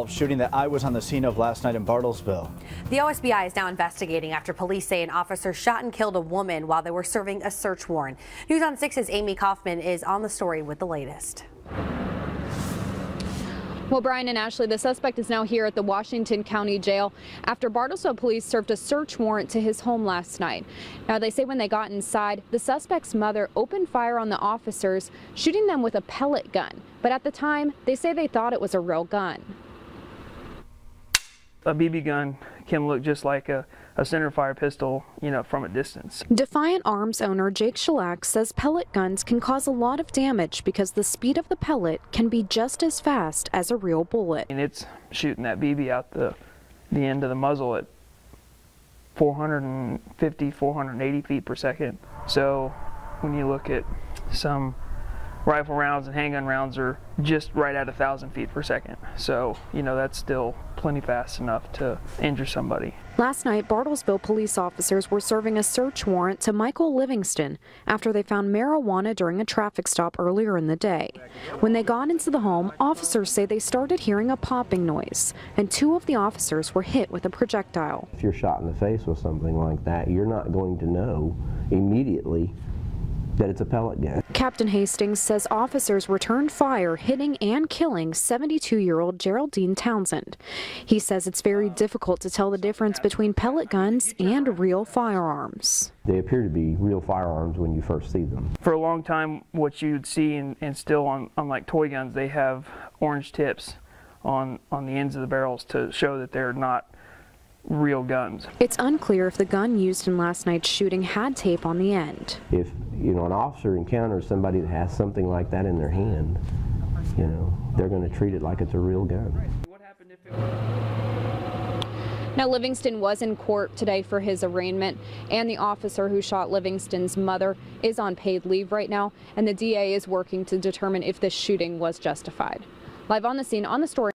Shooting that I was on the scene of last night in Bartlesville. The OSBI is now investigating after police say an officer shot and killed a woman while they were serving a search warrant. News on 6's Amy Kaufman is on the story with the latest. Well, Brian and Ashley, the suspect is now here at the Washington County Jail after Bartlesville police served a search warrant to his home last night. Now, they say when they got inside, the suspect's mother opened fire on the officers, shooting them with a pellet gun. But at the time, they say they thought it was a real gun. A BB gun can look just like a centerfire pistol, from a distance. Defiant Arms owner Jake Shellac says pellet guns can cause a lot of damage because the speed of the pellet can be just as fast as a real bullet. And it's shooting that BB out the end of the muzzle at 450, 480 feet per second. So when you look at some rifle rounds and handgun rounds are just right at 1,000 feet per second. So, that's still plenty fast enough to injure somebody. Last night, Bartlesville police officers were serving a search warrant to Michael Livingston after they found marijuana during a traffic stop earlier in the day. When they got into the home, officers say they started hearing a popping noise, and 2 of the officers were hit with a projectile. If you're shot in the face with something like that, you're not going to know immediately that it's a pellet gun. Captain Hastings says officers returned fire, hitting and killing 72-year-old Geraldine Townsend. He says it's very difficult to tell the difference between pellet guns and real firearms. They appear to be real firearms when you first see them. For a long time, what you'd see and still on like toy guns, they have orange tips on the ends of the barrels to show that they're not real guns. It's unclear if the gun used in last night's shooting had tape on the end. If an officer encounters somebody that has something like that in their hand, they're going to treat it like it's a real gun. Now, Livingston was in court today for his arraignment, and the officer who shot Livingston's mother is on paid leave right now, and the DA is working to determine if this shooting was justified. Live on the scene, on the story.